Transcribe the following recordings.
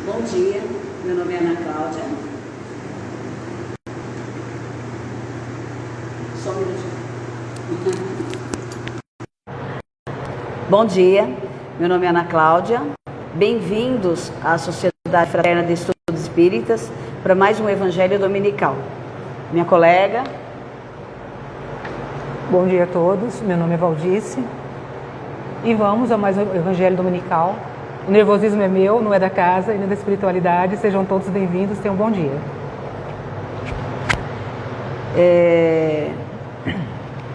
Bom dia, meu nome é Ana Cláudia. Só um minutinho. Bom dia, meu nome é Ana Cláudia. Bem-vindos à Sociedade Fraterna de Estudos Espíritas para mais um Evangelho Dominical. Minha colega. Bom dia a todos, meu nome é Valdice e vamos a mais um Evangelho Dominical. O nervosismo é meu, não é da casa e nem da espiritualidade. Sejam todos bem-vindos, tenham um bom dia.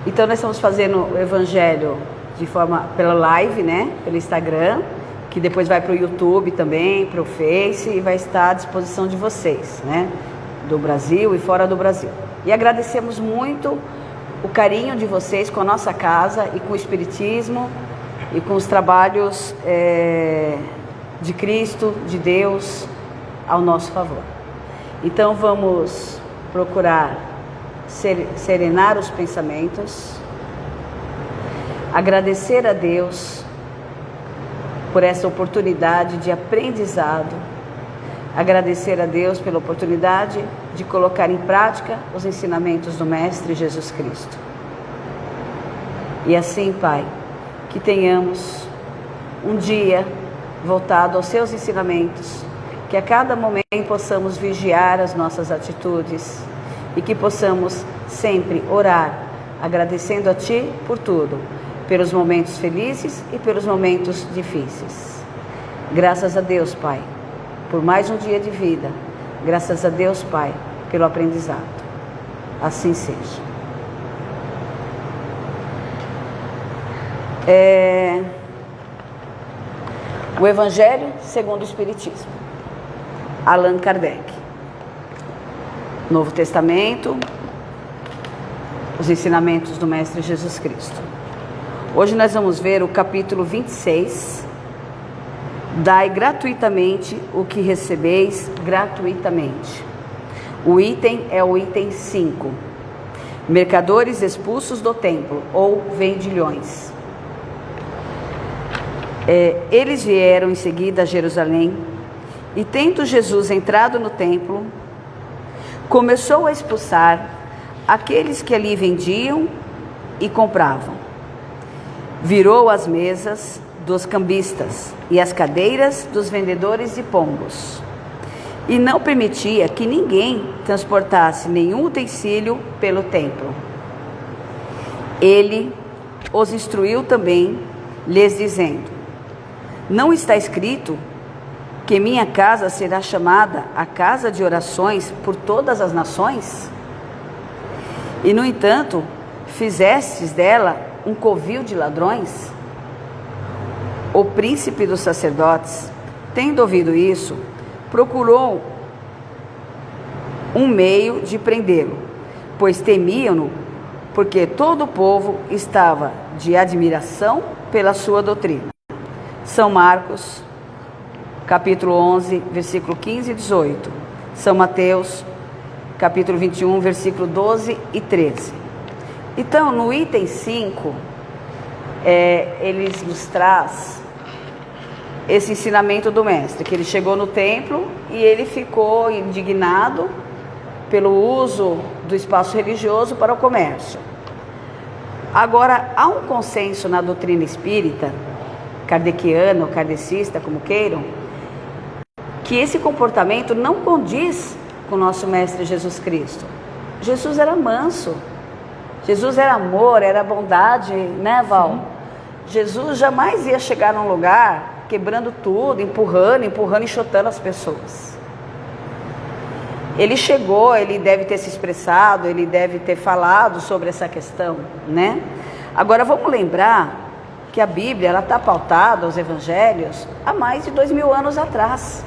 Então nós estamos fazendo o Evangelho de forma pela live, né? Pelo Instagram, que depois vai para o YouTube também, para o Face e vai estar à disposição de vocês, né? Do Brasil e fora do Brasil. E agradecemos muito o carinho de vocês com a nossa casa e com o Espiritismo e com os trabalhos de Cristo, de Deus, ao nosso favor. Então vamos procurar serenar os pensamentos, agradecer a Deus por essa oportunidade de aprendizado, agradecer a Deus pela oportunidade de colocar em prática os ensinamentos do Mestre Jesus Cristo. E assim, Pai, que tenhamos um dia voltado aos seus ensinamentos, que a cada momento possamos vigiar as nossas atitudes e que possamos sempre orar, agradecendo a Ti por tudo, pelos momentos felizes e pelos momentos difíceis. Graças a Deus, Pai, por mais um dia de vida. Graças a Deus, Pai, pelo aprendizado. Assim seja. O Evangelho segundo o Espiritismo. Allan Kardec. Novo Testamento. Os ensinamentos do Mestre Jesus Cristo. Hoje nós vamos ver o capítulo 26. Dai gratuitamente o que recebeis gratuitamente. O item é o item 5. Mercadores expulsos do templo, ou vendilhões. Eles vieram em seguida a Jerusalém, e tendo Jesus entrado no templo, começou a expulsar aqueles que ali vendiam e compravam. Virou as mesas dos cambistas e as cadeiras dos vendedores de pombos, e não permitia que ninguém transportasse nenhum utensílio pelo templo. Ele os instruiu também, lhes dizendo: não está escrito que minha casa será chamada a casa de orações por todas as nações? E no entanto, fizestes dela um covil de ladrões? O príncipe dos sacerdotes, tendo ouvido isso, procurou um meio de prendê-lo, pois temiam-no, porque todo o povo estava de admiração pela sua doutrina. São Marcos, capítulo 11, versículo 15 e 18. São Mateus, capítulo 21, versículo 12 e 13. Então, no item 5, eles nos traz esse ensinamento do Mestre, que ele chegou no templo e ele ficou indignado pelo uso do espaço religioso para o comércio. Agora, há um consenso na doutrina espírita, kardeciano, kardecista, como queiram, que esse comportamento não condiz com o nosso Mestre Jesus Cristo. Jesus era manso, Jesus era amor, era bondade, né, Val? Sim. Jesus jamais ia chegar num lugar quebrando tudo, empurrando, enxotando as pessoas. Ele chegou, ele deve ter se expressado, ele deve ter falado sobre essa questão, né? Agora vamos lembrar que a Bíblia ela está pautada, os evangelhos, há mais de 2000 anos atrás,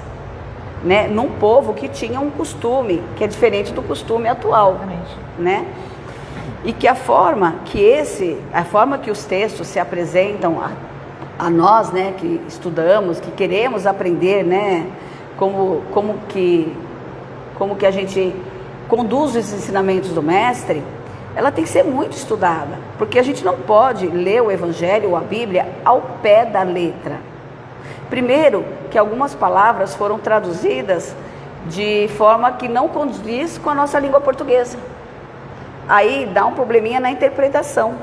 né? Num povo que tinha um costume que é diferente do costume atual, né? E que a forma que os textos se apresentam a nós, né, que estudamos, que queremos aprender, né, como que a gente conduz os ensinamentos do Mestre, ela tem que ser muito estudada, porque a gente não pode ler o Evangelho ou a Bíblia ao pé da letra. Primeiro, que algumas palavras foram traduzidas de forma que não condiz com a nossa língua portuguesa. Aí dá um probleminha na interpretação.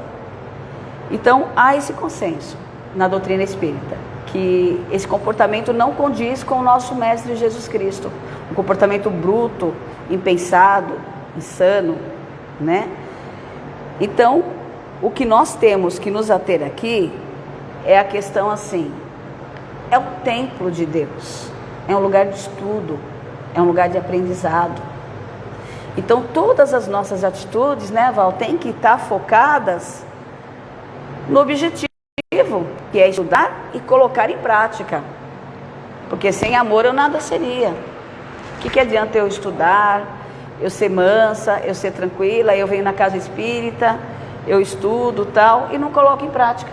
Então, há esse consenso na doutrina espírita, que esse comportamento não condiz com o nosso Mestre Jesus Cristo. Um comportamento bruto, impensado, insano, né? Então, o que nós temos que nos ater aqui é a questão assim, é o templo de Deus, é um lugar de estudo, é um lugar de aprendizado. Então, todas as nossas atitudes, né, Val, tem que estar focadas no objetivo, que é estudar e colocar em prática. Porque sem amor eu nada seria. O que adianta eu estudar, eu ser mansa, eu ser tranquila, eu venho na casa espírita, eu estudo tal, e não coloco em prática.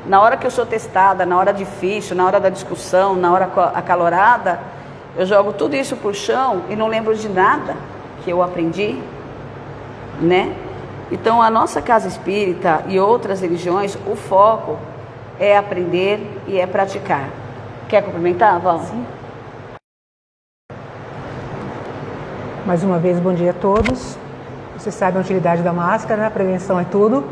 Na hora que eu sou testada, na hora difícil, na hora da discussão, na hora acalorada, eu jogo tudo isso por chão e não lembro de nada que eu aprendi, né? Então, a nossa casa espírita e outras religiões, o foco é aprender e é praticar. Quer complementar, Val? Sim. Mais uma vez, bom dia a todos. Vocês sabem a utilidade da máscara, né? A prevenção é tudo.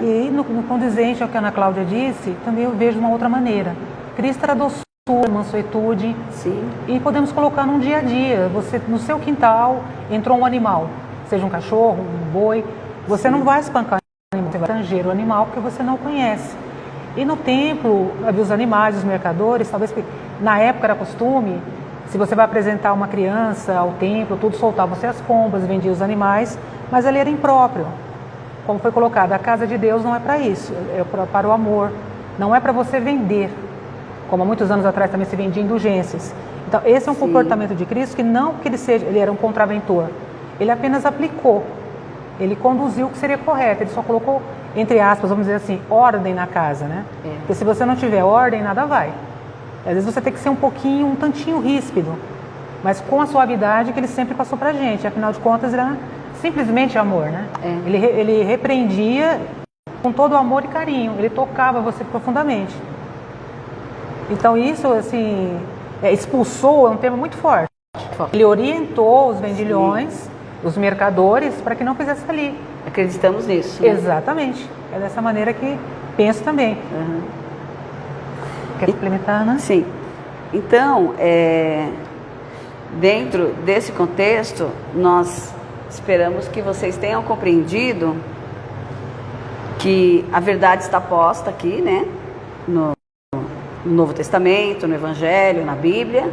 E no condizente ao que a Ana Cláudia disse, também eu vejo de uma outra maneira. Cristo era doçura, mansuetude. Sim. E podemos colocar num dia a dia. Você, no seu quintal, entrou um animal, seja um cachorro, um boi. Você não vai espancar o animal, você vai tanger o animal porque você não conhece. E no templo, havia os animais, os mercadores, talvez na época era costume, se você vai apresentar uma criança ao templo, tudo soltava-se as pombas, vendia os animais, mas ali era impróprio. Como foi colocado, a casa de Deus não é para isso, é para o amor, não é para você vender, como há muitos anos atrás também se vendia indulgências. Então, esse é um comportamento de Cristo que não que ele era um contraventor, ele apenas aplicou, ele conduziu o que seria correto, ele só colocou, entre aspas, vamos dizer assim, ordem na casa, né? Porque se você não tiver ordem, nada vai. Às vezes você tem que ser um tantinho ríspido, mas com a suavidade que ele sempre passou pra gente, afinal de contas, era simplesmente amor, né? Ele repreendia com todo amor e carinho, ele tocava você profundamente. Então isso, assim, expulsou é um termo muito forte. Ele orientou os vendilhões, os mercadores, para que não fizesse ali. Acreditamos nisso, né? Exatamente. É dessa maneira que penso também. Quer complementar, Ana? Sim. Então, dentro desse contexto, nós esperamos que vocês tenham compreendido que a verdade está posta aqui, né? No Novo Testamento, no Evangelho, na Bíblia,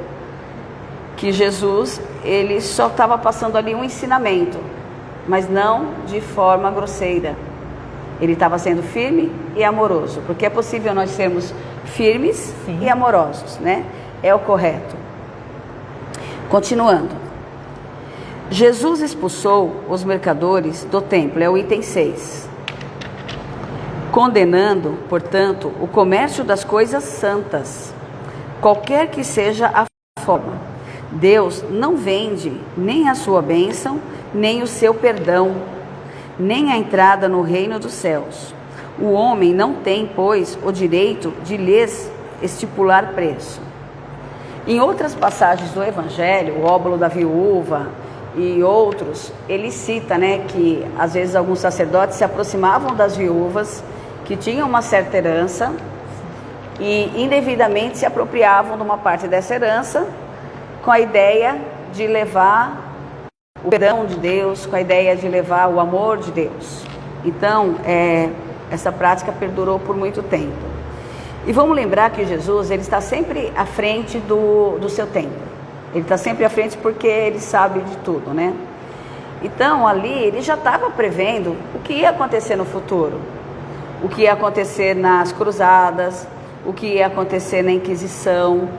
que Jesus, ele só estava passando ali um ensinamento, mas não de forma grosseira. Ele estava sendo firme e amoroso, porque é possível nós sermos firmes e amorosos, né? É o correto. Continuando. Jesus expulsou os mercadores do templo, é o item 6. Condenando, portanto, o comércio das coisas santas, qualquer que seja a forma. Deus não vende nem a sua bênção, nem o seu perdão, nem a entrada no reino dos céus. O homem não tem, pois, o direito de lhes estipular preço. Em outras passagens do Evangelho, o óbolo da viúva e outros, ele cita, né, que às vezes alguns sacerdotes se aproximavam das viúvas que tinham uma certa herança e indevidamente se apropriavam de uma parte dessa herança com a ideia de levar o perdão de Deus, com a ideia de levar o amor de Deus. Então, essa prática perdurou por muito tempo. E vamos lembrar que Jesus, ele está sempre à frente do seu tempo. Ele está sempre à frente porque ele sabe de tudo, né? Então, ali, ele já estava prevendo o que ia acontecer no futuro. O que ia acontecer nas cruzadas, o que ia acontecer na Inquisição.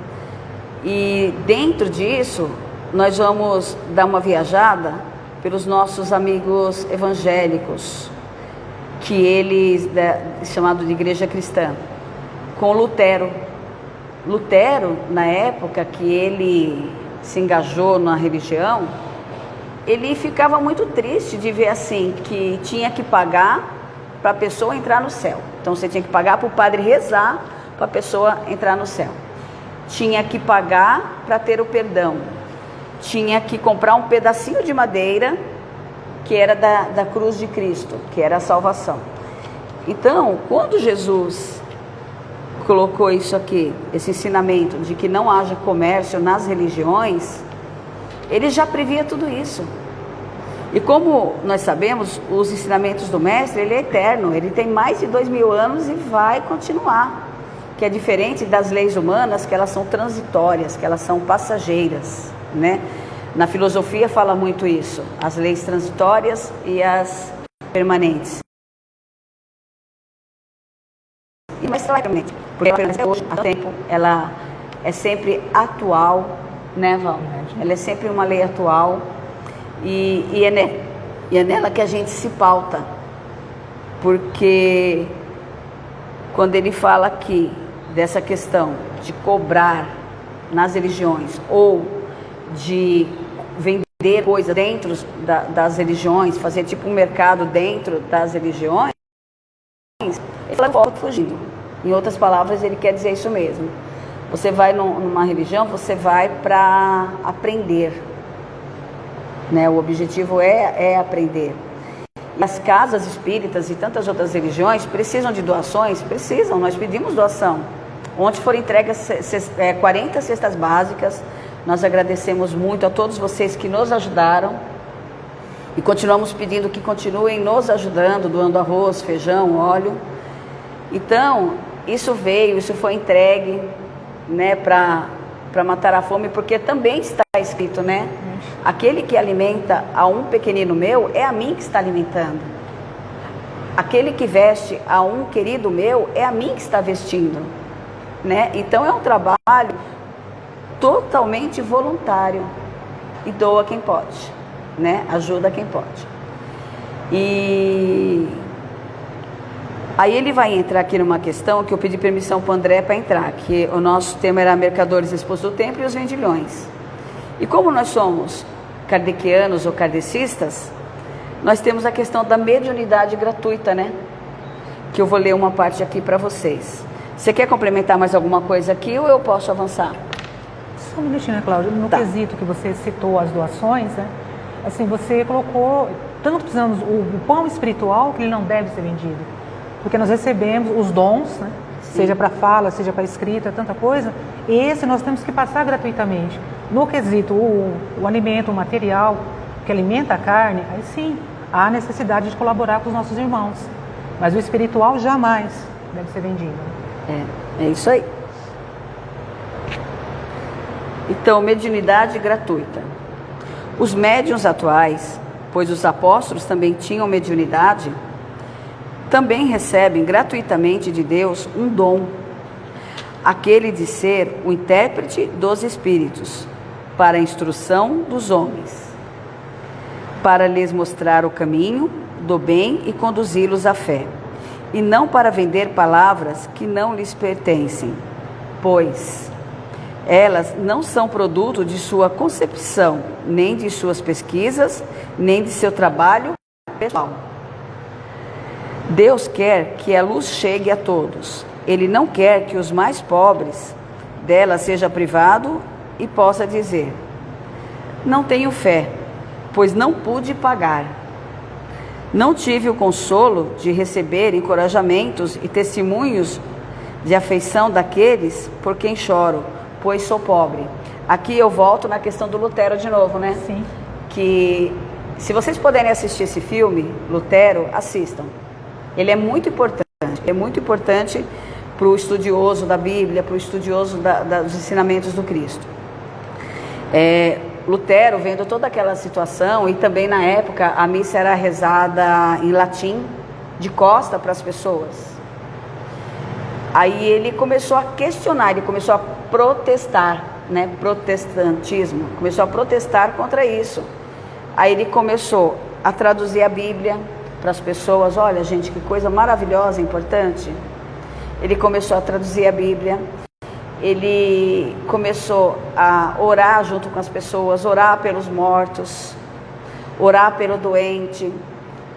E dentro disso, nós vamos dar uma viajada pelos nossos amigos evangélicos, que eles, chamado de igreja cristã, com Lutero. Lutero, na época que ele se engajou na religião, ele ficava muito triste de ver assim, que tinha que pagar para a pessoa entrar no céu. Então você tinha que pagar para o padre rezar, para a pessoa entrar no céu. Tinha que pagar para ter o perdão. Tinha que comprar um pedacinho de madeira que era da cruz de Cristo, que era a salvação. Então, quando Jesus colocou isso aqui, esse ensinamento de que não haja comércio nas religiões, ele já previa tudo isso. E como nós sabemos, os ensinamentos do Mestre, ele é eterno, ele tem mais de 2000 anos e vai continuar. Que é diferente das leis humanas, que elas são transitórias, que elas são passageiras, né? Na filosofia fala muito isso, as leis transitórias e as permanentes. E mais claramente, porque ela hoje, há tempo, ela é sempre atual, né, Val? Ela é sempre uma lei atual e é nela que a gente se pauta, porque quando ele fala aqui dessa questão de cobrar nas religiões ou de vender coisas dentro das religiões, fazer tipo um mercado dentro das religiões, ele fala fugindo. Em outras palavras, ele quer dizer isso mesmo. Você vai numa religião, você vai para aprender, né? O objetivo é aprender. E as casas espíritas e tantas outras religiões precisam de doações? Precisam, nós pedimos doação. Ontem foram entregues 40 cestas básicas. Nós agradecemos muito a todos vocês que nos ajudaram e continuamos pedindo que continuem nos ajudando, doando arroz, feijão, óleo. Então, isso foi entregue, né, para matar a fome, porque também está escrito, né? Aquele que alimenta a um pequenino meu, é a mim que está alimentando. Aquele que veste a um querido meu, é a mim que está vestindo, né? Então é um trabalho totalmente voluntário e doa quem pode, né? Ajuda quem pode. E aí ele vai entrar aqui numa questão que eu pedi permissão para o André para entrar, que o nosso tema era mercadores expostos do templo e os vendilhões. E como nós somos kardecianos ou kardecistas, nós temos a questão da mediunidade gratuita, né? Que eu vou ler uma parte aqui para vocês. Você quer complementar mais alguma coisa aqui ou eu posso avançar? Só um minutinho, né, Cláudia? No quesito que você citou as doações, né? Assim, você colocou tantos anos o pão espiritual que ele não deve ser vendido. Porque nós recebemos os dons, né? Seja para fala, seja para escrita, tanta coisa. Esse nós temos que passar gratuitamente. No quesito, o alimento, o material que alimenta a carne, aí sim, há necessidade de colaborar com os nossos irmãos. Mas o espiritual jamais deve ser vendido. É isso aí. Então, mediunidade gratuita. Os médiuns atuais, pois os apóstolos também tinham mediunidade, também recebem gratuitamente de Deus um dom, aquele de ser o intérprete dos espíritos, para a instrução dos homens, para lhes mostrar o caminho do bem e conduzi-los à fé, e não para vender palavras que não lhes pertencem, pois elas não são produto de sua concepção, nem de suas pesquisas, nem de seu trabalho pessoal. Deus quer que a luz chegue a todos. Ele não quer que os mais pobres dela seja privado e possa dizer: não tenho fé, pois não pude pagar. Não tive o consolo de receber encorajamentos e testemunhos de afeição daqueles por quem choro, pois sou pobre. Aqui eu volto na questão do Lutero de novo, né? Sim. Que se vocês puderem assistir esse filme, Lutero, assistam. Ele é muito importante para o estudioso da Bíblia, para o estudioso dos ensinamentos do Cristo. Lutero, vendo toda aquela situação, e também na época a missa era rezada em latim, de costa para as pessoas. Aí ele começou a questionar, ele começou a protestar, né? Protestantismo, começou a protestar contra isso. Aí ele começou a traduzir a Bíblia para as pessoas. Olha, gente, que coisa maravilhosa, importante. Ele começou a traduzir a Bíblia. Ele começou a orar junto com as pessoas, orar pelos mortos, orar pelo doente,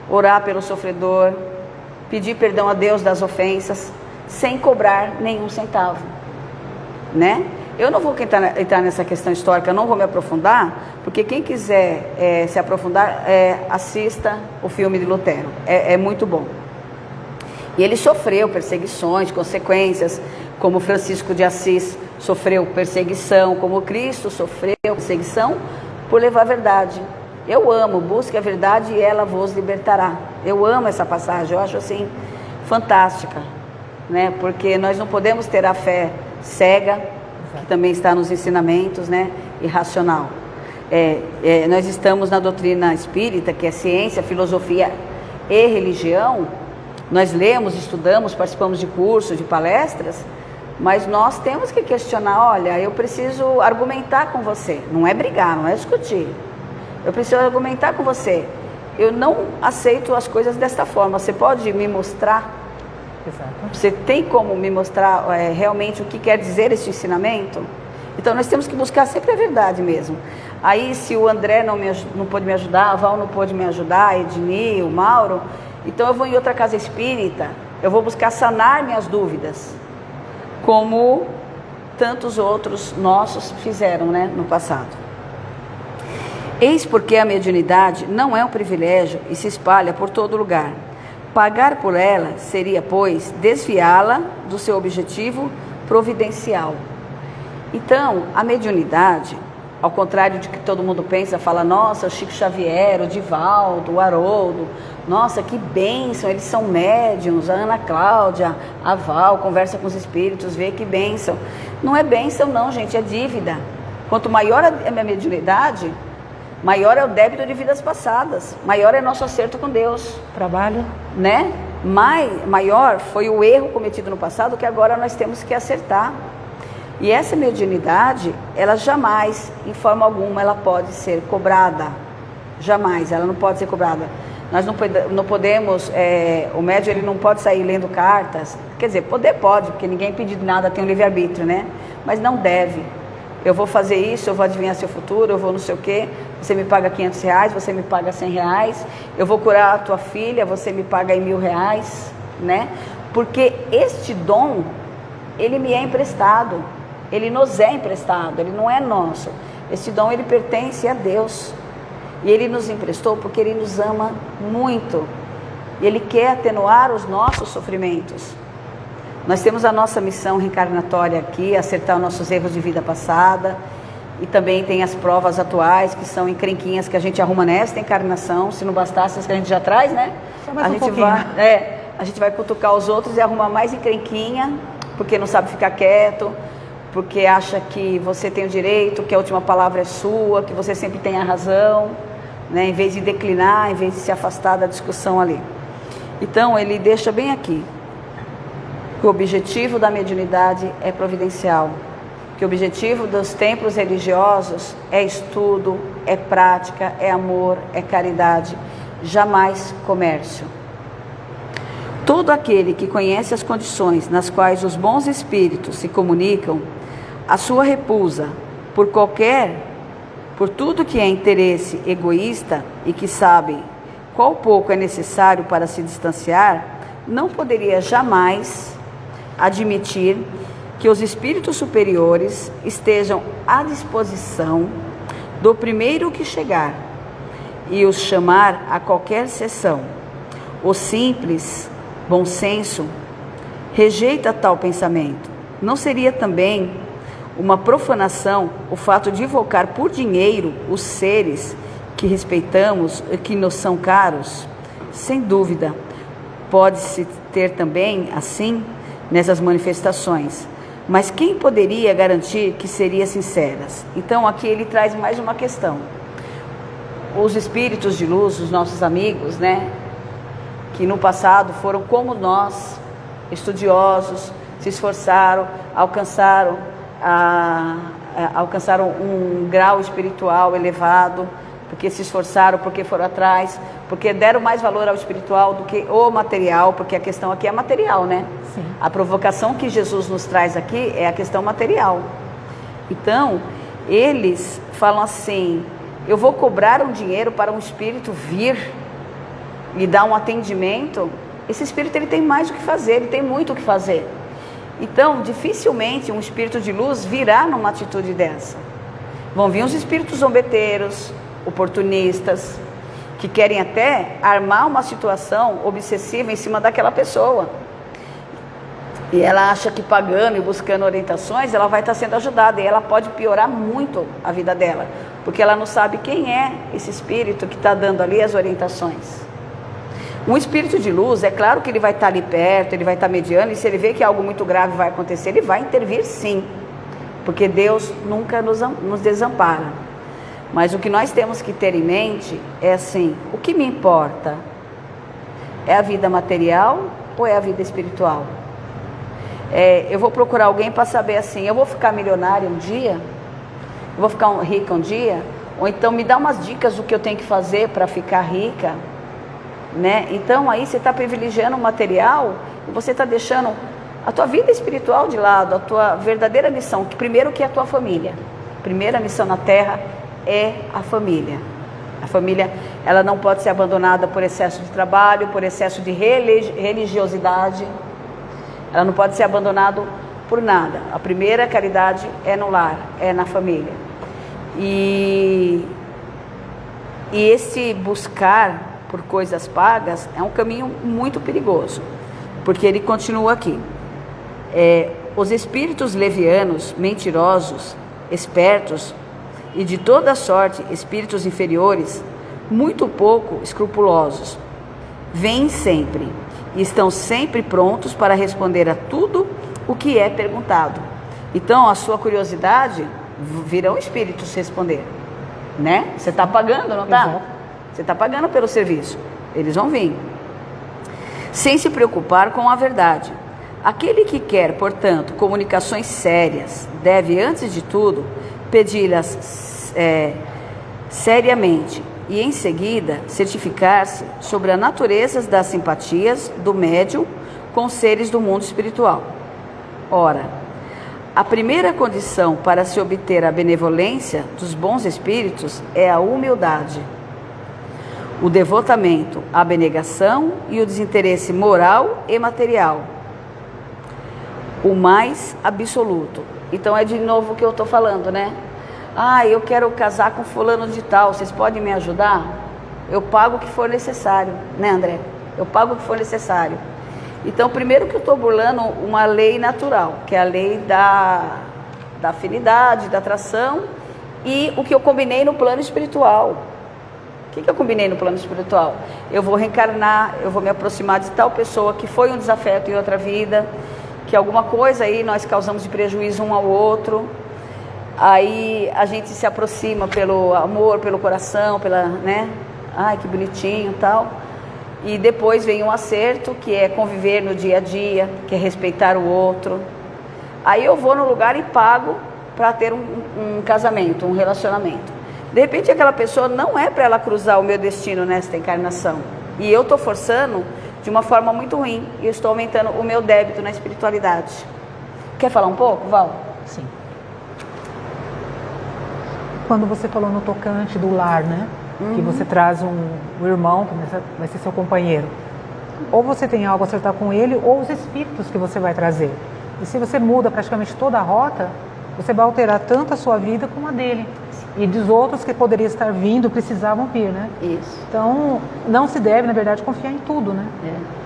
orar pelo sofredor, pedir perdão a Deus das ofensas. sem cobrar nenhum centavo, né? Eu não vou entrar nessa questão histórica, eu não vou me aprofundar, porque quem quiser se aprofundar, assista o filme de Lutero, é muito bom. E ele sofreu perseguições, consequências, como Francisco de Assis sofreu perseguição, como Cristo sofreu perseguição por levar a verdade. Eu amo, busque a verdade e ela vos libertará. Eu amo essa passagem, eu acho assim fantástica, né? Porque nós não podemos ter a fé cega, que também está nos ensinamentos, né? Irracional. Nós estamos na doutrina espírita, que é ciência, filosofia e religião. Nós lemos, estudamos, participamos de cursos, de palestras, mas nós temos que questionar, olha, eu preciso argumentar com você, não é brigar, não é discutir. Eu preciso argumentar com você. Eu não aceito as coisas desta forma. Você pode me mostrar? Exato. Você tem como me mostrar realmente o que quer dizer este ensinamento? Então nós temos que buscar sempre a verdade mesmo. Aí se o André não pôde me ajudar, a Val não pôde me ajudar, a Edni, o Mauro, então eu vou em outra casa espírita, eu vou buscar sanar minhas dúvidas, como tantos outros nossos fizeram, né, no passado. Eis porque a mediunidade não é um privilégio e se espalha por todo lugar. Pagar por ela seria, pois, desviá-la do seu objetivo providencial. Então, a mediunidade, ao contrário de que todo mundo pensa, fala, nossa, o Chico Xavier, o Divaldo, o Haroldo, nossa, que bênção, eles são médiuns, a Ana Cláudia, a Val, conversa com os espíritos, vê que bênção. Não é bênção não, gente, é dívida. Quanto maior a minha mediunidade, maior é o débito de vidas passadas, maior é nosso acerto com Deus. Trabalho. Né? Maior foi o erro cometido no passado que agora nós temos que acertar. E essa mediunidade, ela jamais, em forma alguma, ela pode ser cobrada. Jamais, ela não pode ser cobrada. Nós não podemos, o médium ele não pode sair lendo cartas. Quer dizer, pode, porque ninguém pediu nada, tem um livre-arbítrio, né? Mas não deve. Eu vou fazer isso, eu vou adivinhar seu futuro, eu vou não sei o quê, você me paga R$500, você me paga R$100, eu vou curar a tua filha, você me paga R$1.000, né? Porque este dom, ele me é emprestado, ele nos é emprestado, ele não é nosso. Este dom, ele pertence a Deus. E ele nos emprestou porque ele nos ama muito. E ele quer atenuar os nossos sofrimentos. Nós temos a nossa missão reencarnatória aqui, acertar os nossos erros de vida passada, e também tem as provas atuais, que são encrenquinhas que a gente arruma nesta encarnação. Se não bastasse as que a gente já traz, né? A gente vai cutucar os outros e arrumar mais encrenquinha, porque não sabe ficar quieto, porque acha que você tem o direito, que a última palavra é sua, que você sempre tem a razão, né? Em vez de declinar, em vez de se afastar da discussão ali. Então, ele deixa bem aqui. Que o objetivo da mediunidade é providencial, que o objetivo dos templos religiosos é estudo, é prática, é amor, é caridade, jamais comércio. Todo aquele que conhece as condições nas quais os bons espíritos se comunicam, a sua repulsa por tudo que é interesse egoísta e que sabe qual pouco é necessário para se distanciar, não poderia jamais admitir que os espíritos superiores estejam à disposição do primeiro que chegar e os chamar a qualquer sessão. O simples bom senso rejeita tal pensamento. Não seria também uma profanação o fato de invocar por dinheiro os seres que respeitamos e que nos são caros? Sem dúvida, pode-se ter também assim nessas manifestações, mas quem poderia garantir que seriam sinceras? Então aqui ele traz mais uma questão. Os espíritos de luz, os nossos amigos, né, que no passado foram como nós, estudiosos, se esforçaram, alcançaram um grau espiritual elevado, porque se esforçaram, porque foram atrás, porque deram mais valor ao espiritual do que o material, porque a questão aqui é material, né? Sim. A provocação que Jesus nos traz aqui é a questão material. Então, eles falam assim, eu vou cobrar um dinheiro para um espírito vir me dar um atendimento. Esse espírito ele tem mais o que fazer, ele tem muito o que fazer. Então, dificilmente um espírito de luz virá numa atitude dessa. Vão vir uns espíritos zombeteiros, oportunistas, que querem até armar uma situação obsessiva em cima daquela pessoa. E ela acha que pagando e buscando orientações, ela vai estar sendo ajudada. E ela pode piorar muito a vida dela, porque ela não sabe quem é esse espírito que está dando ali as orientações. Um espírito de luz, é claro que ele vai estar ali perto, ele vai estar mediando, e se ele vê que algo muito grave vai acontecer, ele vai intervir sim, porque Deus nunca nos desampara. Mas o que nós temos que ter em mente é assim, o que me importa? É a vida material ou é a vida espiritual? Eu vou procurar alguém para saber assim, eu vou ficar milionária um dia? Eu vou ficar rica um dia? Ou então me dá umas dicas do que eu tenho que fazer para ficar rica? Né? Então aí você está privilegiando o material e você está deixando a tua vida espiritual de lado, a tua verdadeira missão, que primeiro que é a tua família. A primeira missão na Terra é a família. A família, ela não pode ser abandonada por excesso de trabalho, por excesso de religiosidade. Ela não pode ser abandonada por nada. A primeira caridade é no lar, é na família. E esse buscar por coisas pagas é um caminho muito perigoso, porque ele continua aqui. Os espíritos levianos, mentirosos, espertos e de toda sorte espíritos inferiores, muito pouco escrupulosos, vêm sempre e estão sempre prontos para responder a tudo o que é perguntado. Então a sua curiosidade virão espíritos responder, né? Você está pagando, não está? Você está pagando pelo serviço, eles vão vir. Sem se preocupar com a verdade. Aquele que quer, portanto, comunicações sérias, deve, antes de tudo, pedi-las seriamente e, em seguida, certificar-se sobre a natureza das simpatias do médium com os seres do mundo espiritual. Ora, a primeira condição para se obter a benevolência dos bons espíritos é a humildade, o devotamento, a abnegação e o desinteresse moral e material, o mais absoluto. Então é de novo o que eu estou falando, né? Eu quero casar com fulano de tal, vocês podem me ajudar? Eu pago o que for necessário, né, André? Eu pago o que for necessário. Então, primeiro que eu estou burlando uma lei natural, que é a lei da afinidade, da atração, e o que eu combinei no plano espiritual. O que eu combinei no plano espiritual? Eu vou reencarnar, eu vou me aproximar de tal pessoa que foi um desafeto em outra vida, que alguma coisa aí nós causamos de prejuízo um ao outro. Aí a gente se aproxima pelo amor, pelo coração, né? Ai, que bonitinho e tal. E depois vem um acerto, que é conviver no dia a dia, que é respeitar o outro. Aí eu vou no lugar e pago para ter um casamento, um relacionamento. De repente aquela pessoa não é para ela cruzar o meu destino nesta encarnação. E eu estou forçando de uma forma muito ruim. E eu estou aumentando o meu débito na espiritualidade. Quer falar um pouco, Val? Sim. Quando você falou no tocante do lar, né? Que você traz um irmão, que vai ser seu companheiro. Ou você tem algo a acertar com ele, ou os espíritos que você vai trazer. E se você muda praticamente toda a rota, você vai alterar tanto a sua vida como a dele. E dos outros que poderiam estar vindo, precisavam vir, né? Isso. Então, não se deve, na verdade, confiar em tudo, né?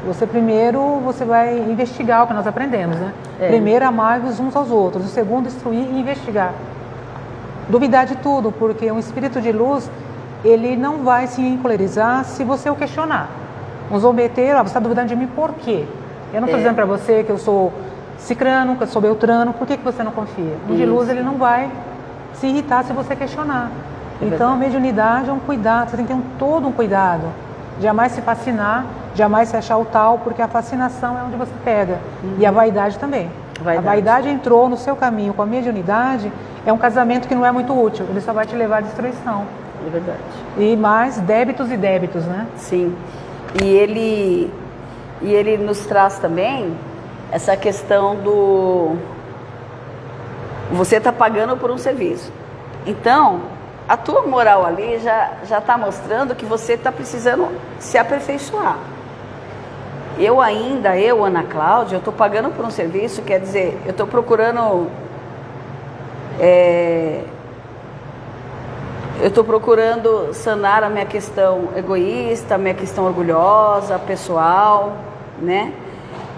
Você primeiro, você vai investigar o que nós aprendemos, né? Primeiro, amar-vos uns aos outros. O segundo, instruir e investigar. Duvidar de tudo, porque um espírito de luz, ele não vai se encolerizar se você o questionar. Um zombeteiro, você está duvidando de mim por quê? Eu não estou dizendo para você que eu sou cicrano, que eu sou beltrano, por que você não confia? Um de luz, ele não vai se irritar se você questionar. Então, a mediunidade é um cuidado, você tem que ter todo um cuidado. Jamais se fascinar, jamais se achar o tal, porque a fascinação é onde você pega. E a vaidade também. A vaidade entrou no seu caminho com a mediunidade, é um casamento que não é muito útil, ele só vai te levar à destruição. É verdade. E mais débitos e débitos, né? Sim. E ele nos traz também essa questão do... Você está pagando por um serviço. Então, a tua moral ali já está mostrando que você está precisando se aperfeiçoar. eu, Ana Cláudia, eu estou pagando por um serviço, quer dizer, eu estou procurando... eu estou procurando sanar a minha questão egoísta, a minha questão orgulhosa, pessoal, né?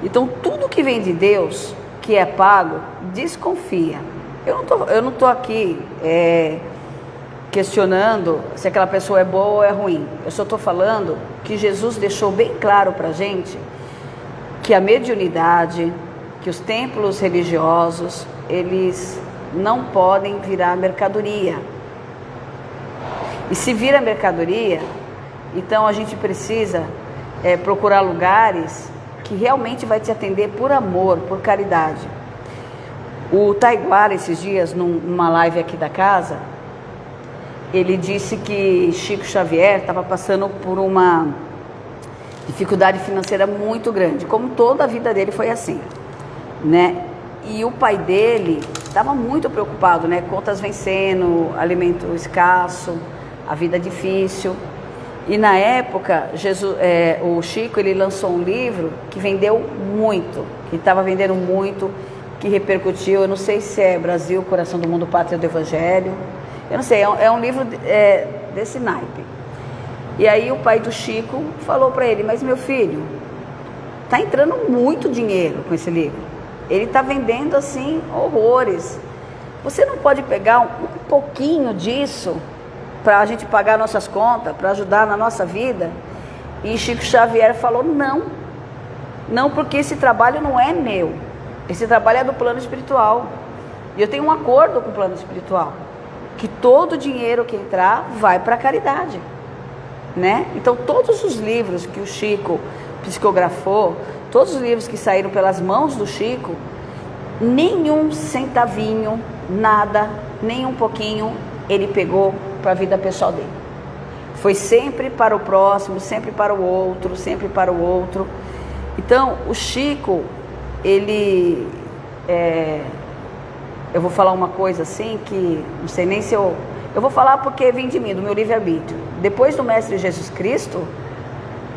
Então, tudo que vem de Deus, que é pago, desconfia. Eu não tô aqui questionando se aquela pessoa é boa ou é ruim. Eu só estou falando que Jesus deixou bem claro para a gente que a mediunidade, que os templos religiosos, eles não podem virar mercadoria. E se vira mercadoria, então a gente precisa procurar lugares que realmente vai te atender por amor, por caridade. O Taiguara, esses dias, numa live aqui da casa, ele disse que Chico Xavier estava passando por uma dificuldade financeira muito grande, como toda a vida dele foi assim, né? E o pai dele estava muito preocupado, né? Contas vencendo, alimento escasso, a vida difícil. E na época, o Chico, ele lançou um livro que vendeu muito, que estava vendendo muito, que repercutiu. Eu não sei se é Brasil, Coração do Mundo, Pátria do Evangelho. Eu não sei, é um livro desse naipe. E aí o pai do Chico falou para ele: mas meu filho, tá entrando muito dinheiro com esse livro. Ele está vendendo assim horrores. Você não pode pegar um pouquinho disso para a gente pagar nossas contas, para ajudar na nossa vida? E Chico Xavier falou: não, porque esse trabalho não é meu, esse trabalho é do plano espiritual, e eu tenho um acordo com o plano espiritual, que todo o dinheiro que entrar vai para a caridade, né? Então todos os livros que o Chico psicografou, todos os livros que saíram pelas mãos do Chico, nenhum centavinho, nada, nem um pouquinho ele pegou para a vida pessoal dele. Foi sempre para o próximo, sempre para o outro, sempre para o outro. Então, o Chico, ele... eu vou falar uma coisa assim que não sei nem se eu vou falar porque vem de mim, do meu livre-arbítrio. Depois do Mestre Jesus Cristo,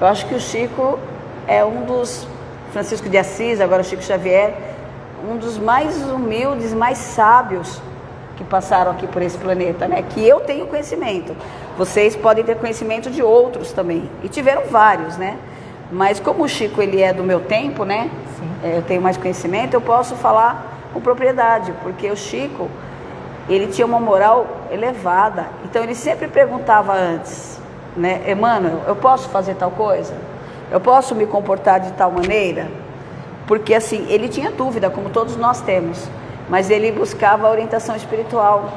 eu acho que o Chico é um dos... Francisco de Assis, agora o Chico Xavier, um dos mais humildes, mais sábios que passaram aqui por esse planeta, né? Que eu tenho conhecimento. Vocês podem ter conhecimento de outros também. E tiveram vários, né? Mas como o Chico, ele é do meu tempo, né? Eu tenho mais conhecimento, eu posso falar com propriedade, porque o Chico, ele tinha uma moral elevada. Então ele sempre perguntava antes, né? Emmanuel, eu posso fazer tal coisa? Eu posso me comportar de tal maneira? Porque assim, ele tinha dúvida, como todos nós temos, mas ele buscava a orientação espiritual.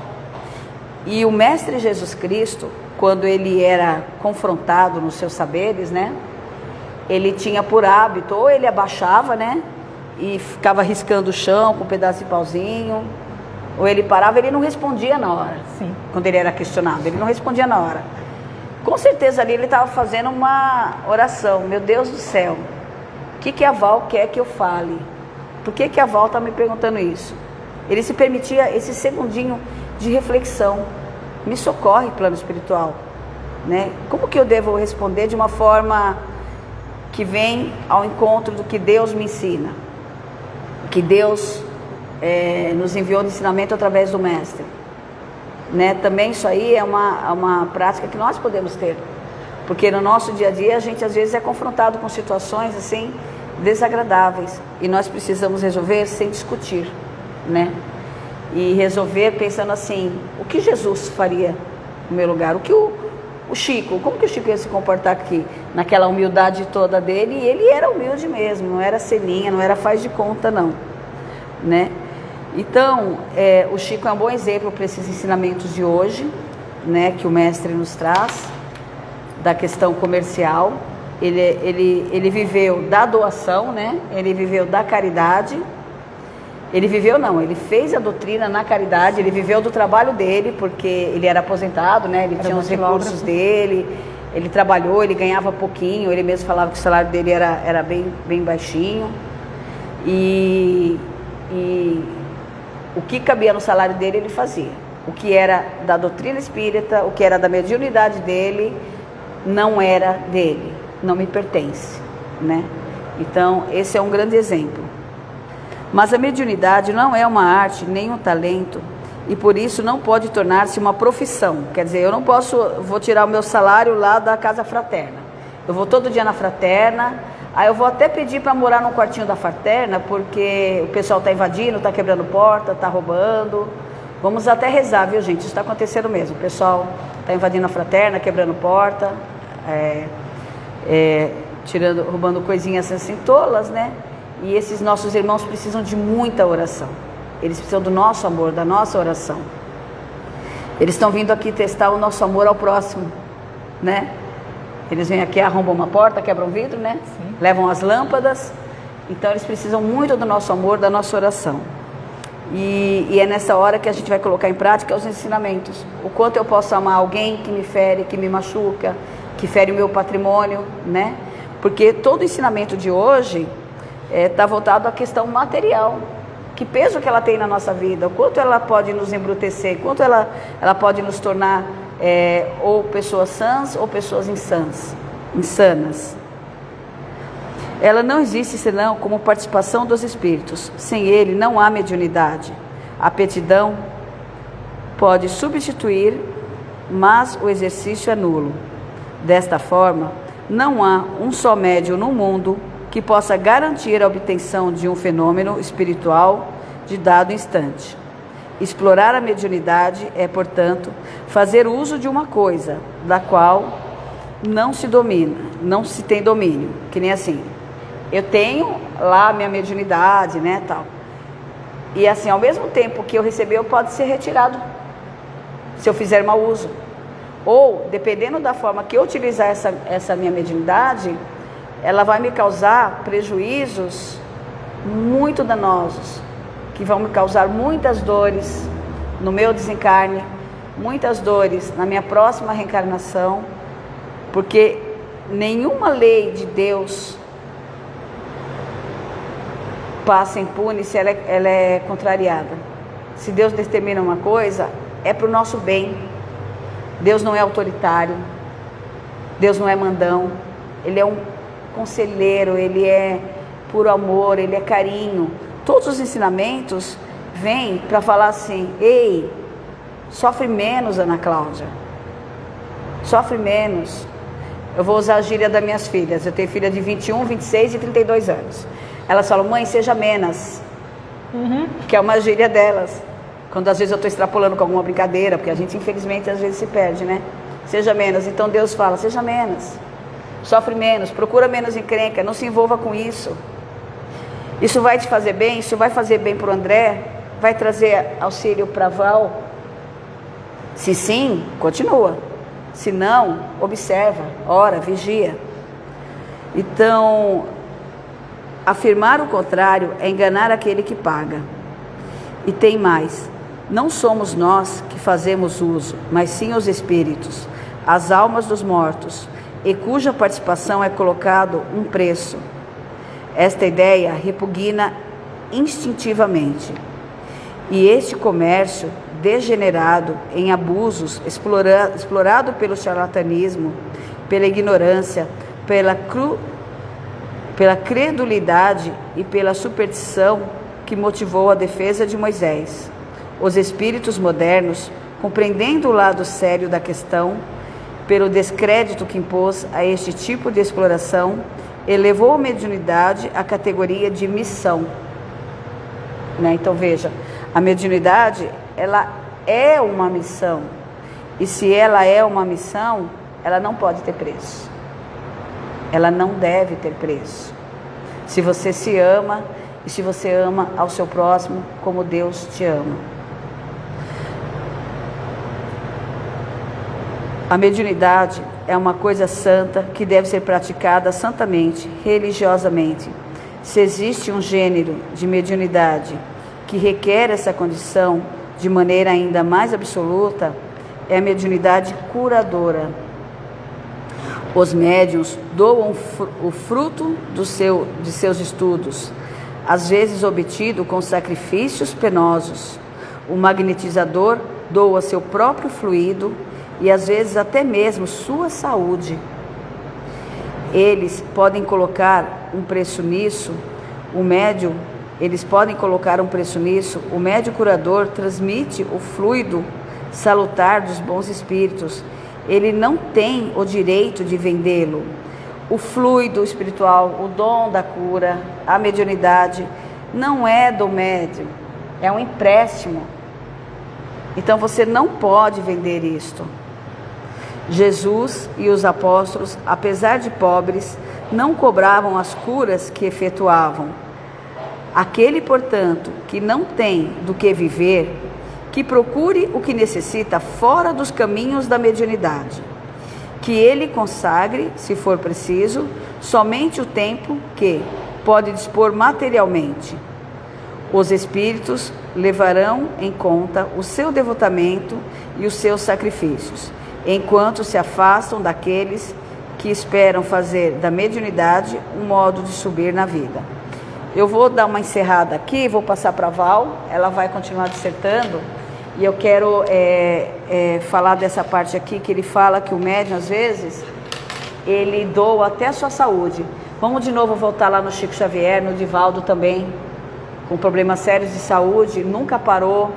E o Mestre Jesus Cristo, quando ele era confrontado nos seus saberes, né? Ele tinha por hábito, ou ele abaixava, né? E ficava riscando o chão com um pedaço de pauzinho, ou ele parava, ele não respondia na hora. Sim. Quando ele era questionado, ele não respondia na hora. Com certeza ali ele estava fazendo uma oração: meu Deus do céu, o que a Val quer que eu fale? Por que a Val está me perguntando isso? Ele se permitia esse segundinho de reflexão. Me socorre, plano espiritual, né? Como que eu devo responder de uma forma que vem ao encontro do que Deus me ensina? Que Deus nos enviou de ensinamento através do Mestre, né? Também isso aí é uma prática que nós podemos ter, porque no nosso dia a dia a gente às vezes é confrontado com situações assim desagradáveis e nós precisamos resolver sem discutir, né? E resolver pensando assim: o que Jesus faria no meu lugar? O que o Chico, como que o Chico ia se comportar aqui? Naquela humildade toda dele, e ele era humilde mesmo, não era ceninha, não era faz de conta não, né? Então, o Chico é um bom exemplo para esses ensinamentos de hoje, né, que o Mestre nos traz, da questão comercial. Ele viveu da doação, né? Ele viveu da caridade. Ele viveu não, ele fez a doutrina na caridade, ele viveu do trabalho dele, porque ele era aposentado, né? Ele tinha os recursos dele, ele trabalhou, ele ganhava pouquinho, ele mesmo falava que o salário dele era bem baixinho. E o que cabia no salário dele, ele fazia. O que era da doutrina espírita, o que era da mediunidade dele, não era dele, não me pertence, né? Então, esse é um grande exemplo. Mas a mediunidade não é uma arte nem um talento, e por isso não pode tornar-se uma profissão. Quer dizer, eu não vou tirar o meu salário lá da casa fraterna. Eu vou todo dia na fraterna, aí eu vou até pedir para morar num quartinho da fraterna, porque o pessoal está invadindo, está quebrando porta, está roubando. Vamos até rezar, viu, gente? Isso está acontecendo mesmo. O pessoal está invadindo a fraterna, quebrando porta, roubando coisinhas assim tolas, né? E esses nossos irmãos precisam de muita oração. Eles precisam do nosso amor, da nossa oração. Eles estão vindo aqui testar o nosso amor ao próximo, né? Eles vêm aqui, arrombam uma porta, quebram vidro, né? Sim. Levam as lâmpadas. Então eles precisam muito do nosso amor, da nossa oração. E é nessa hora que a gente vai colocar em prática os ensinamentos. O quanto eu posso amar alguém que me fere, que me machuca, que fere o meu patrimônio, né? Porque todo o ensinamento de hoje está voltado à questão material. Que peso que ela tem na nossa vida, o quanto ela pode nos embrutecer, quanto ela pode nos tornar ou pessoas sãs ou pessoas insanas. Ela não existe senão como participação dos espíritos. Sem ele não há mediunidade. A aptidão pode substituir, mas o exercício é nulo. Desta forma, não há um só médium no mundo que possa garantir a obtenção de um fenômeno espiritual de dado instante. Explorar a mediunidade é, portanto, fazer uso de uma coisa da qual não se tem domínio, que nem assim, eu tenho lá a minha mediunidade, né, tal, e assim, ao mesmo tempo que eu receber, pode ser retirado, se eu fizer mau uso, ou, dependendo da forma que eu utilizar essa minha mediunidade, ela vai me causar prejuízos muito danosos, que vão me causar muitas dores no meu desencarne, muitas dores na minha próxima reencarnação, porque nenhuma lei de Deus passa impune se ela é contrariada. Se Deus determina uma coisa, é para o nosso bem. Deus não é autoritário, Deus não é mandão, Ele é um conselheiro, Ele é puro amor, Ele é carinho. Todos os ensinamentos vêm para falar assim: ei, sofre menos, Ana Cláudia, sofre menos. Eu vou usar a gíria das minhas filhas. Eu tenho filha de 21, 26 e 32 anos. Elas falam: mãe, seja menos. Que é uma gíria delas. Quando às vezes eu estou extrapolando com alguma brincadeira, porque a gente infelizmente às vezes se perde, né? Seja menos. Então Deus fala: seja menos, sofre menos, procura menos encrenca, não se envolva com isso. Isso vai te fazer bem? Isso vai fazer bem para o André? Vai trazer auxílio para a Val? Se sim, continua. Se não, observa, ora, vigia. Então, afirmar o contrário é enganar aquele que paga. E tem mais: não somos nós que fazemos uso, mas sim os espíritos, as almas dos mortos, e cuja participação é colocado um preço. Esta ideia repugna instintivamente. E este comércio degenerado em abusos, explorado pelo charlatanismo, pela ignorância, pela credulidade e pela superstição que motivou a defesa de Moisés. Os espíritos modernos, compreendendo o lado sério da questão, pelo descrédito que impôs a este tipo de exploração, elevou a mediunidade à categoria de missão. Né? Então veja, a mediunidade, ela é uma missão. E se ela é uma missão, ela não pode ter preço. Ela não deve ter preço. Se você se ama e se você ama ao seu próximo como Deus te ama. A mediunidade é uma coisa santa que deve ser praticada santamente, religiosamente. Se existe um gênero de mediunidade que requer essa condição de maneira ainda mais absoluta, é a mediunidade curadora. Os médiuns doam o fruto de seus estudos, às vezes obtido com sacrifícios penosos. O magnetizador doa seu próprio fluido e às vezes até mesmo sua saúde. eles podem colocar um preço nisso, eles podem colocar um preço nisso, o médium curador transmite o fluido salutar dos bons espíritos. Ele não tem o direito de vendê-lo. O fluido espiritual, o dom da cura, a mediunidade, não é do médium, é um empréstimo. Então você não pode vender isto. Jesus e os apóstolos, apesar de pobres, não cobravam as curas que efetuavam. Aquele, portanto, que não tem do que viver, que procure o que necessita fora dos caminhos da mediunidade, que ele consagre, se for preciso, somente o tempo que pode dispor materialmente. Os espíritos levarão em conta o seu devotamento e os seus sacrifícios, enquanto se afastam daqueles que esperam fazer da mediunidade um modo de subir na vida. Eu vou dar uma encerrada aqui, vou passar para a Val, ela vai continuar dissertando, e eu quero falar dessa parte aqui, que ele fala que o médium, às vezes, ele doa até a sua saúde. Vamos de novo voltar lá no Chico Xavier, no Divaldo também, com problemas sérios de saúde, nunca parou.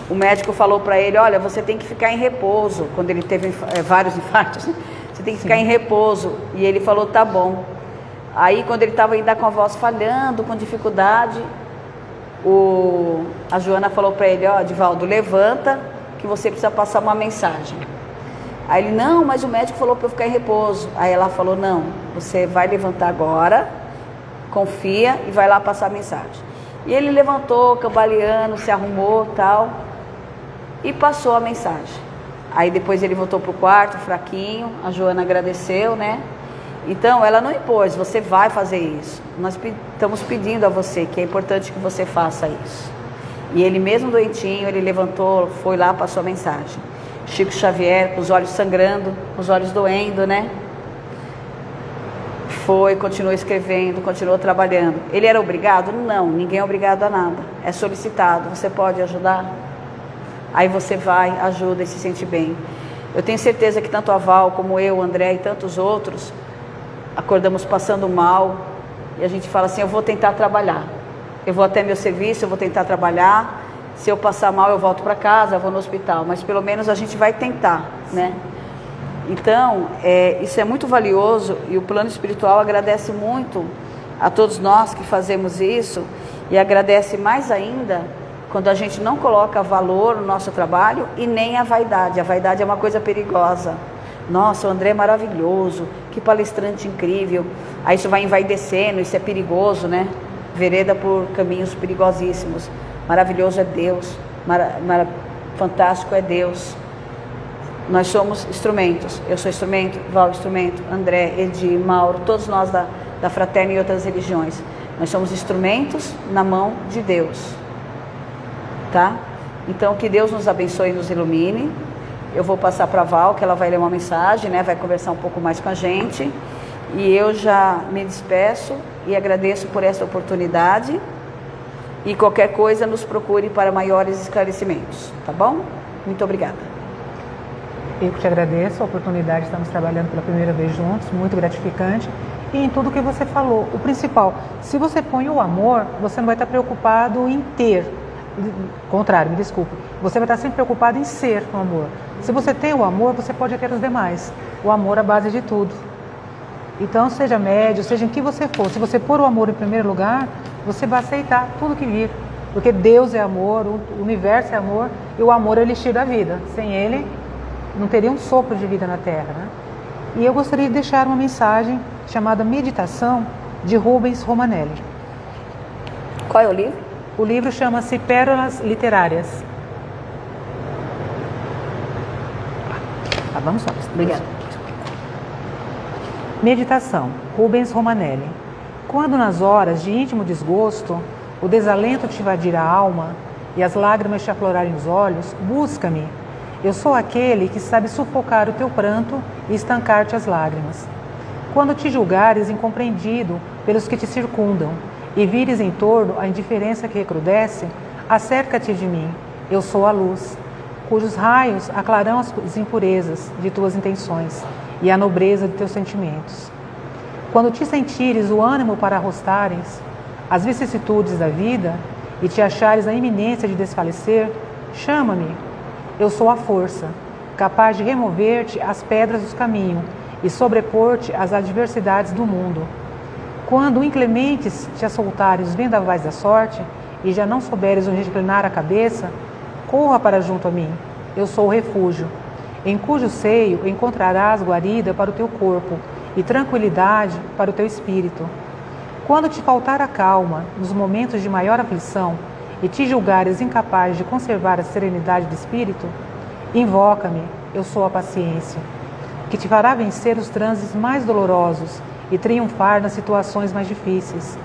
O médico falou para ele, olha, você tem que ficar em repouso, quando ele teve vários infartos, você tem que ficar em repouso. E ele falou, tá bom. Aí, quando ele estava ainda com a voz falhando, com dificuldade, a Joana falou para ele, ó, Divaldo, levanta, que você precisa passar uma mensagem. Aí ele, não, mas o médico falou para eu ficar em repouso. Aí ela falou, não, você vai levantar agora, confia e vai lá passar a mensagem. E ele levantou, cambaleando, se arrumou, tal, e passou a mensagem. Aí depois ele voltou para o quarto, fraquinho, a Joana agradeceu, né? Então, ela não impôs, você vai fazer isso. Nós estamos pedindo a você, que é importante que você faça isso. E ele mesmo doentinho, ele levantou, foi lá, passou a mensagem. Chico Xavier, com os olhos sangrando, com os olhos doendo, né? Foi, continuou escrevendo, continuou trabalhando. Ele era obrigado? Não, ninguém é obrigado a nada. É solicitado, você pode ajudar? Aí você vai, ajuda e se sente bem. Eu tenho certeza que tanto a Val, como eu, o André e tantos outros, acordamos passando mal e a gente fala assim, eu vou tentar trabalhar. Eu vou até meu serviço, eu vou tentar trabalhar. Se eu passar mal, eu volto para casa, eu vou no hospital. Mas pelo menos a gente vai tentar, né? Então, isso é muito valioso e o plano espiritual agradece muito a todos nós que fazemos isso e agradece mais ainda quando a gente não coloca valor no nosso trabalho e nem a vaidade. A vaidade é uma coisa perigosa. Nossa, o André é maravilhoso, que palestrante incrível. Aí isso vai envaidecendo, isso é perigoso, né? Vereda por caminhos perigosíssimos. Maravilhoso é Deus, fantástico é Deus. Nós somos instrumentos. Eu sou instrumento, Val instrumento, André, Edi, Mauro, todos nós da Fraterna e outras religiões. Nós somos instrumentos na mão de Deus. Tá? Então, que Deus nos abençoe e nos ilumine. Eu vou passar para a Val, que ela vai ler uma mensagem, né? Vai conversar um pouco mais com a gente. E eu já me despeço e agradeço por essa oportunidade. E qualquer coisa, nos procure para maiores esclarecimentos. Tá bom? Muito obrigada. Eu que te agradeço a oportunidade, estamos trabalhando pela primeira vez juntos, muito gratificante. E em tudo que você falou, o principal, se você põe o amor, você não vai estar preocupado em ter. Contrário, me desculpe. Você vai estar sempre preocupado em ser o amor. Se você tem o amor, você pode ter os demais. O amor é a base de tudo. Então, seja médio, seja em que você for, se você pôr o amor em primeiro lugar, você vai aceitar tudo que vir. Porque Deus é amor, o universo é amor, e o amor é o elixir da vida. Sem ele, não teria um sopro de vida na Terra, né? E eu gostaria de deixar uma mensagem chamada Meditação, de Rubens Romanelli. Qual é o livro? O livro chama-se Pérolas Literárias. Vamos só. Obrigada. Meditação, Rubens Romanelli. Quando nas horas de íntimo desgosto, o desalento te invadir a alma e as lágrimas te aflorarem os olhos, busca-me. Eu sou aquele que sabe sufocar o teu pranto e estancar-te as lágrimas. Quando te julgares incompreendido pelos que te circundam e vires em torno a indiferença que recrudesce, acerca-te de mim. Eu sou a luz, cujos raios aclararão as impurezas de tuas intenções e a nobreza de teus sentimentos. Quando te sentires o ânimo para arrostares as vicissitudes da vida e te achares na iminência de desfalecer, chama-me. Eu sou a força, capaz de remover-te as pedras do caminho e sobrepor-te às adversidades do mundo. Quando inclementes te assoltarem os vendavais da sorte e já não souberes onde inclinar a cabeça, corra para junto a mim. Eu sou o refúgio, em cujo seio encontrarás guarida para o teu corpo e tranquilidade para o teu espírito. Quando te faltar a calma nos momentos de maior aflição e te julgares incapaz de conservar a serenidade de espírito, invoca-me, eu sou a paciência, que te fará vencer os trânsitos mais dolorosos e triunfar nas situações mais difíceis.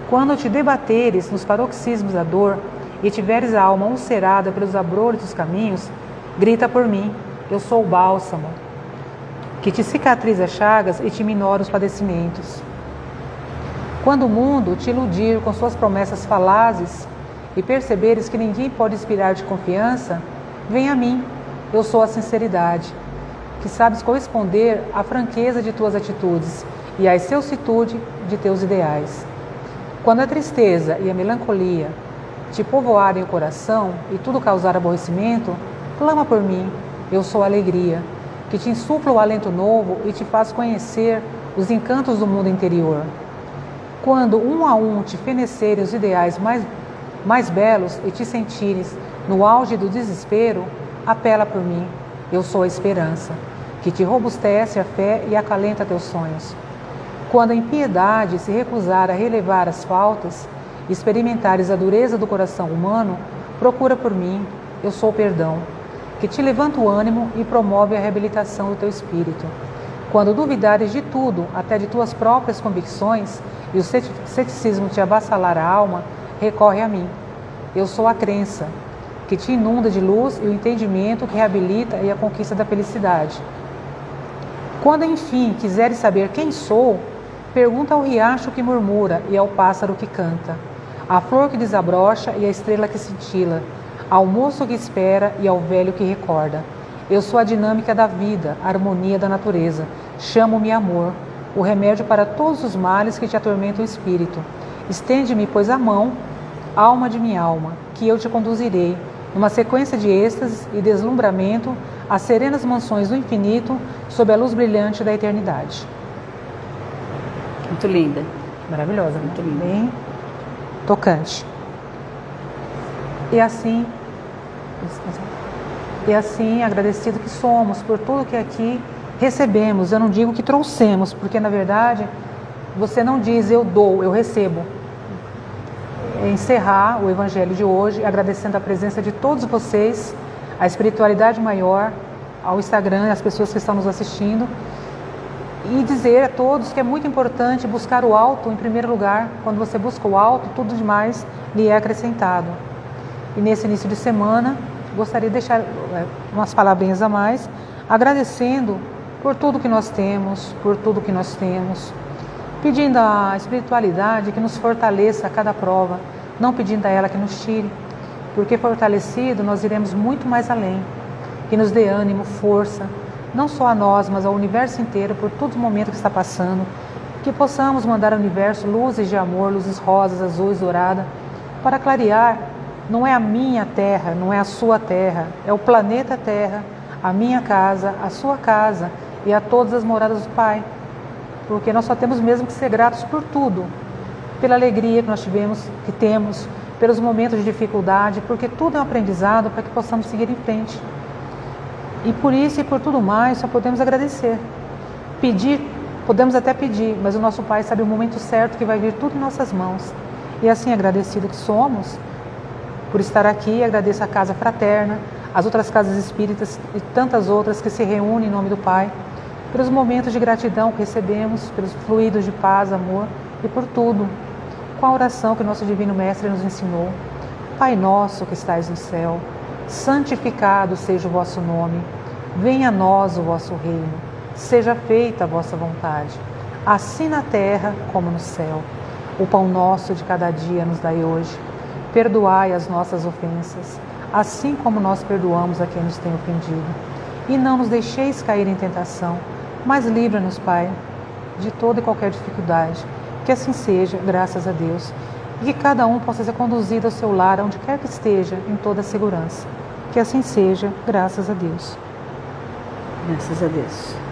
Quando te debateres nos paroxismos da dor e tiveres a alma ulcerada pelos abrolhos dos caminhos, grita por mim, eu sou o bálsamo, que te cicatriza as chagas e te minora os padecimentos. Quando o mundo te iludir com suas promessas falazes e perceberes que ninguém pode inspirar-te confiança, vem a mim, eu sou a sinceridade, que sabes corresponder à franqueza de tuas atitudes e à excelsitude de teus ideais. Quando a tristeza e a melancolia te povoarem o coração e tudo causar aborrecimento, clama por mim, eu sou a alegria, que te insufla o alento novo e te faz conhecer os encantos do mundo interior. Quando um a um te fenecerem os ideais mais belos e te sentires no auge do desespero, apela por mim, eu sou a esperança, que te robustece a fé e acalenta teus sonhos. Quando a impiedade se recusar a relevar as faltas e experimentares a dureza do coração humano, procura por mim, eu sou o perdão, que te levanta o ânimo e promove a reabilitação do teu espírito. Quando duvidares de tudo, até de tuas próprias convicções, e o ceticismo te avassalar a alma, recorre a mim. Eu sou a crença, que te inunda de luz e o entendimento que reabilita e a conquista da felicidade. Quando, enfim, quiseres saber quem sou, pergunta ao riacho que murmura e ao pássaro que canta, à flor que desabrocha e à estrela que cintila, ao moço que espera e ao velho que recorda. Eu sou a dinâmica da vida, a harmonia da natureza. Chamo-me amor, o remédio para todos os males que te atormentam o espírito. Estende-me, pois, a mão, alma de minha alma, que eu te conduzirei, numa sequência de êxtase e deslumbramento, às serenas mansões do infinito, sob a luz brilhante da eternidade. Muito linda. Maravilhosa, muito linda. Bem tocante. E assim, agradecido que somos por tudo que aqui recebemos. Eu não digo que trouxemos, porque na verdade você não diz eu dou, eu recebo. Encerrar o evangelho de hoje agradecendo a presença de todos vocês, a espiritualidade maior, ao Instagram, as pessoas que estão nos assistindo, e dizer a todos que é muito importante buscar o alto em primeiro lugar. Quando você busca o alto, tudo demais lhe é acrescentado. E nesse início de semana, gostaria de deixar umas palavrinhas a mais, agradecendo por tudo que nós temos, pedindo à espiritualidade que nos fortaleça a cada prova, não pedindo a ela que nos tire, porque fortalecido nós iremos muito mais além, que nos dê ânimo, força, não só a nós, mas ao universo inteiro, por todo o momento que está passando, que possamos mandar ao universo luzes de amor, luzes rosas, azuis, douradas, para clarear. Não é a minha terra, não é a sua terra, é o planeta Terra, a minha casa, a sua casa e a todas as moradas do Pai. Porque nós só temos mesmo que ser gratos por tudo, pela alegria que nós temos, pelos momentos de dificuldade, porque tudo é um aprendizado para que possamos seguir em frente. E por isso e por tudo mais, só podemos agradecer. Pedir, podemos até pedir, mas o nosso Pai sabe o momento certo que vai vir tudo em nossas mãos. E assim, agradecido que somos, por estar aqui, agradeço a Casa Fraterna, as outras casas espíritas e tantas outras que se reúnem em nome do Pai, pelos momentos de gratidão que recebemos, pelos fluidos de paz, amor e por tudo, com a oração que o nosso Divino Mestre nos ensinou. Pai nosso que estais no céu, santificado seja o vosso nome, venha a nós o vosso reino, seja feita a vossa vontade, assim na terra como no céu. O pão nosso de cada dia nos dai hoje. Perdoai as nossas ofensas, assim como nós perdoamos a quem nos tem ofendido. E não nos deixeis cair em tentação, mas livra-nos, Pai, de toda e qualquer dificuldade. Que assim seja, graças a Deus. E que cada um possa ser conduzido ao seu lar, onde quer que esteja, em toda a segurança. Que assim seja, graças a Deus. Graças a Deus.